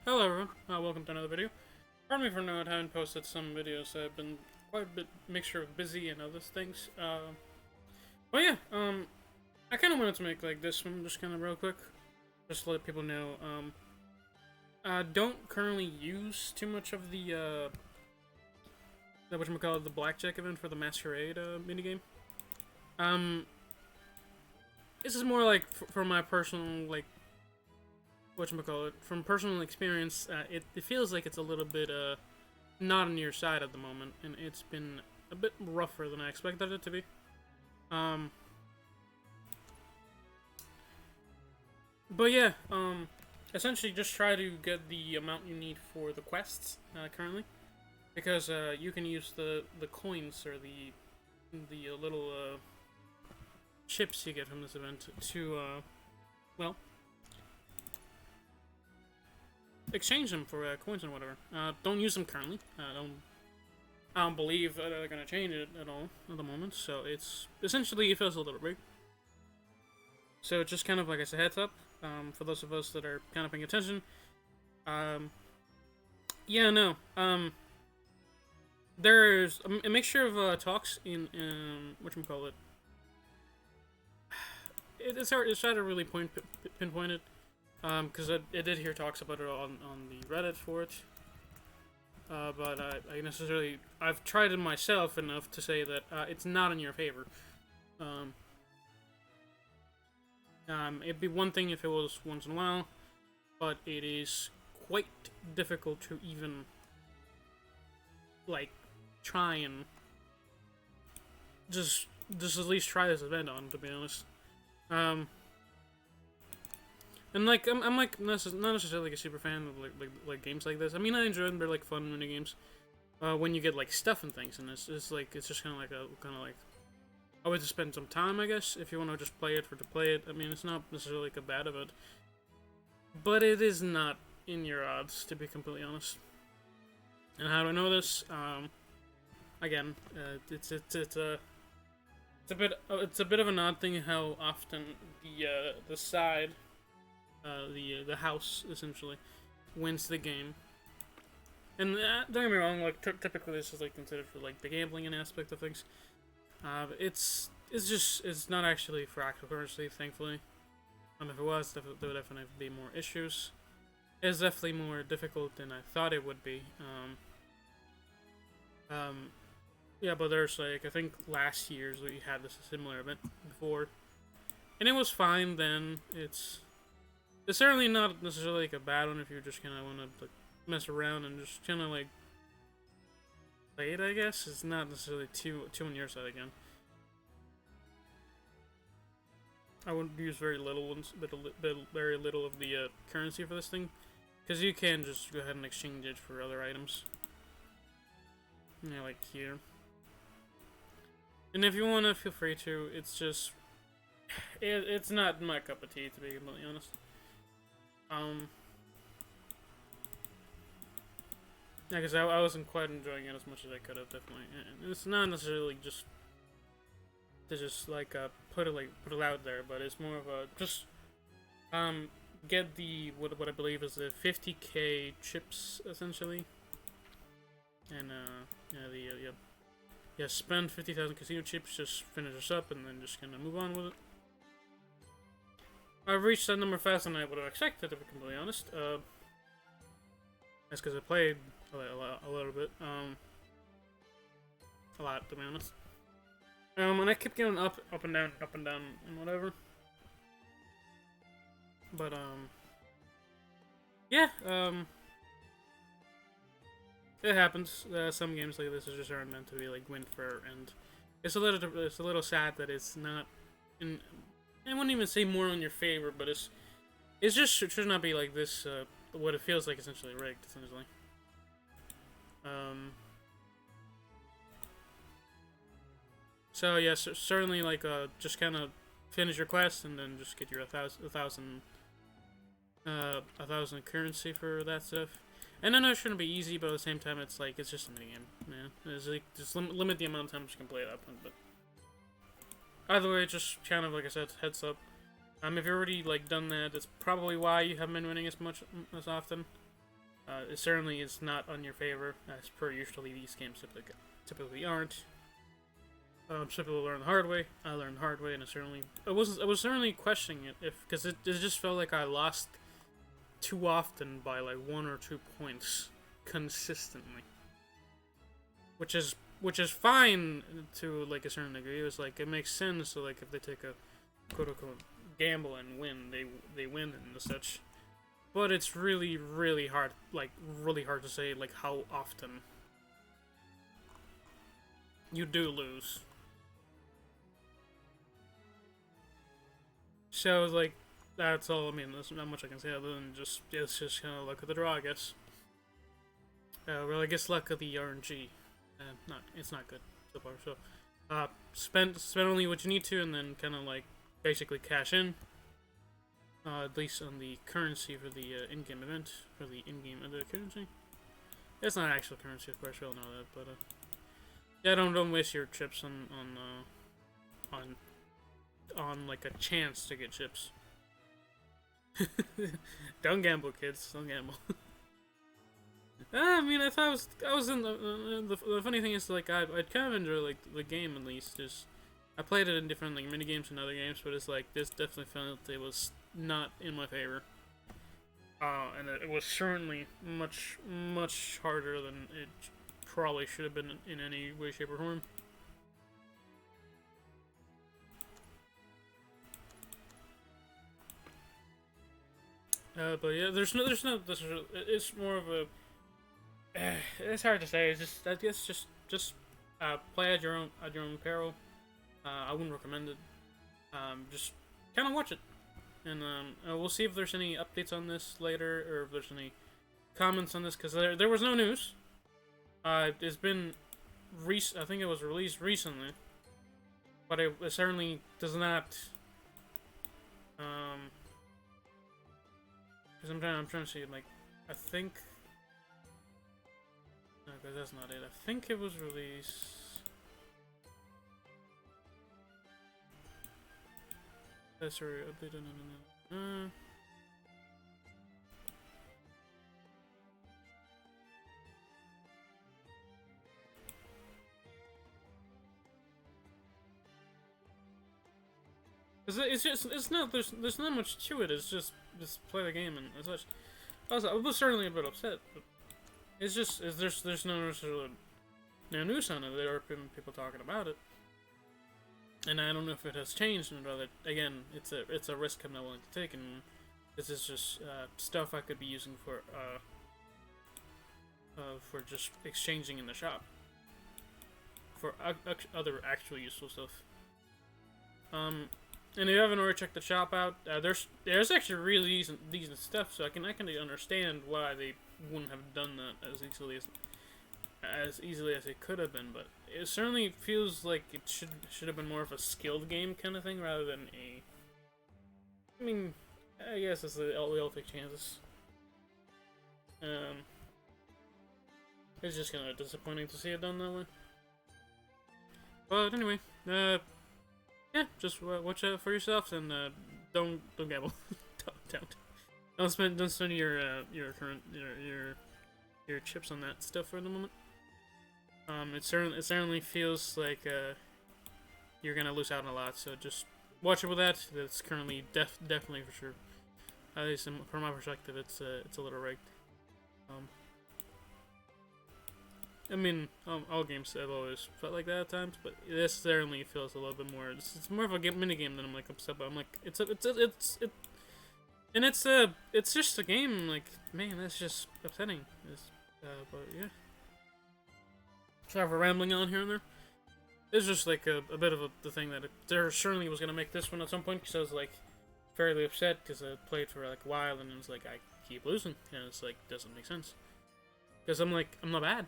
Hello everyone, welcome to another video. Pardon me for not having posted some videos. I've been quite a bit mixture of busy and other things. But yeah, I kind of wanted to make like this one just kind of real quick, just to let people know. I don't currently use too much of the whatchamacallit, the blackjack event for the Masquerade minigame. This is more like for my personal like whatchamacallit, from personal experience, it feels like it's a little bit not on your side at the moment, and it's been a bit rougher than I expected it to be. But yeah, essentially just try to get the amount you need for the quests currently, because you can use the coins or the little chips you get from this event to well, exchange them for coins and whatever. Don't use them currently. I don't believe they're gonna change it at all at the moment. So it's essentially it feels a little big. So just kind of like I said, heads up for those of us that are kind of paying attention. Yeah, no. There's a mixture of talks in whatchamacallit. It's hard. It's hard to really pinpoint it. Because I did hear talks about it on the Reddit for it. But I necessarily... I've tried it myself enough to say that it's not in your favor. It'd be one thing if it was once in a while, but it is quite difficult to even, like, try and just at least try this event on, to be honest. And like I'm like not necessarily like a super fan of like games like this. I mean, I enjoy them; they're like fun mini games. When you get like stuff and things, and it's just kind of like a way to spend some time, I guess. If you want to just play it to play it, I mean, it's not necessarily like a bad of it, but it is not in your odds, to be completely honest. And how do I know this? Again, it's a bit of an odd thing how often the side. The house essentially wins the game, and don't get me wrong. Like typically, this is like considered for like the gambling and aspect of things. It's not actually for actual currency, thankfully. If it was, there would definitely be more issues. It's definitely more difficult than I thought it would be. Yeah, but there's like I think last year's we had this similar event before, and it was fine then. It's certainly not necessarily like a bad one if you just kind of want to like, mess around and just kind of like play it, I guess. It's not necessarily too on your side again. I would use very little ones, very little of the currency for this thing, because you can just go ahead and exchange it for other items. Yeah, like here. And if you want to, feel free to. It's just it's not my cup of tea, to be completely honest. Yeah, because I wasn't quite enjoying it as much as I could have, definitely. And it's not necessarily just to like put it out there, but it's more of a just get the what I believe is the 50k chips essentially, and spend 50,000 casino chips, just finish this up, and then just kind of move on with it. I've reached that number faster than I would have expected, to be completely honest. That's because I played a little bit. A lot, to be honest. And I kept going up and down, and whatever. But, yeah, it happens. Some games like this aren't meant to be, like, win for, and it's a little sad that it's not in... I wouldn't even say more on your favor, but it should not be like this. What it feels like, essentially rigged, essentially. So yeah, certainly like just kind of finish your quest and then just get your 1,000 currency for that stuff. And I know it shouldn't be easy, but at the same time, it's like it's just a minigame, man. It's like just limit the amount of times you can play that one, but. Either way, just kind of like I said, heads up. If you've already like done that, that's probably why you haven't been winning as often. It certainly is not on your favor, as per usually these games typically aren't. Some people learn the hard way. I learned the hard way, and I was certainly questioning it because it just felt like I lost too often by like 1 or 2 points consistently, which is fine to like a certain degree. It was like it makes sense. So like if they take a quote unquote gamble and win, they win and such. But it's really hard, like really hard to say like how often you do lose. So like that's all. I mean, there's not much I can say other than just it's just kind of luck of the draw, I guess. Well, I guess luck of the RNG. It's not good so far. So, spend only what you need to, and then kind of like basically cash in. At least on the currency for the in-game event, for the in-game currency. It's not actual currency, of course. We all know that, but yeah, don't waste your chips on like a chance to get chips. Don't gamble, kids. Don't gamble. I mean, I thought I was in the funny thing is like I kind of enjoy like the game at least. Just I played it in different like mini games and other games, but it's like this definitely felt it was not in my favor. And it was certainly much harder than it probably should have been in any way, shape, or form. But yeah, it's more of a. It's hard to say. It's just I guess just play at your own peril. I wouldn't recommend it. Just kind of watch it, and we'll see if there's any updates on this later, or if there's any comments on this, because there was no news. It's been I think it was released recently, but it certainly does not. Because I'm trying to see, like, I think. No, because that's not it. I think it was released. Sorry, update. No. It's not there's not much to it. It's just play the game and such. I was certainly a bit upset, but it's just there's no news on it. There are people talking about it, and I don't know if it has changed. And rather, again, it's a risk I'm not willing to take, and this is just stuff I could be using for just exchanging in the shop for other actual useful stuff. And if you haven't already checked the shop out, there's actually really decent stuff. So I can understand why they wouldn't have done that as easily as it could have been. But it certainly feels like it should have been more of a skilled game kind of thing rather than a. I mean, I guess we all take chances. It's just kind of disappointing to see it done that way. But anyway, yeah, just watch out for yourselves and don't gamble. don't spend your current your chips on that stuff for the moment. It certainly feels like you're gonna lose out on a lot. So just watch it with that. That's currently definitely for sure. At least from my perspective, it's a little rigged. I mean, all games have always felt like that at times, but this certainly feels a little bit more. It's more of a mini game than I'm like upset about. I'm like, it's just a game. Like, man, that's just upsetting. But yeah. Sorry for rambling on here and there. It's just like a bit of the thing that there certainly was gonna make this one at some point, because I was like fairly upset because I played for like a while and it was like I keep losing and it's like doesn't make sense. Because I'm like I'm not bad.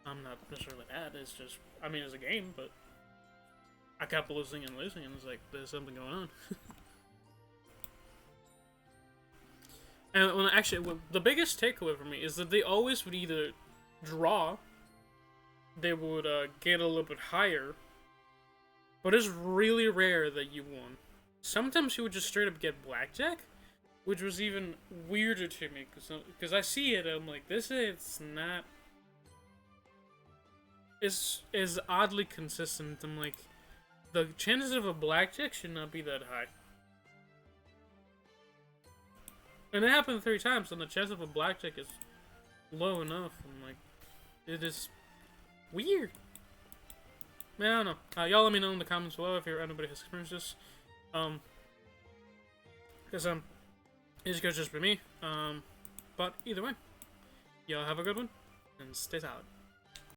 I'm not necessarily bad. It's just I mean it's a game, but I kept losing and it's like there's something going on. And the biggest takeaway for me is that they always would either draw, they would get a little bit higher, but it's really rare that you won. Sometimes you would just straight up get blackjack, which was even weirder to me because I see it and I'm like, this is not. Is oddly consistent. I'm like, the chances of a blackjack should not be that high. And it happened 3 times, and the chance of a blackjack is low enough. I'm like, it is weird. Man, I don't know. Y'all let me know in the comments below if anybody has experienced this. Because it could just be me. But either way, y'all have a good one, and stay out.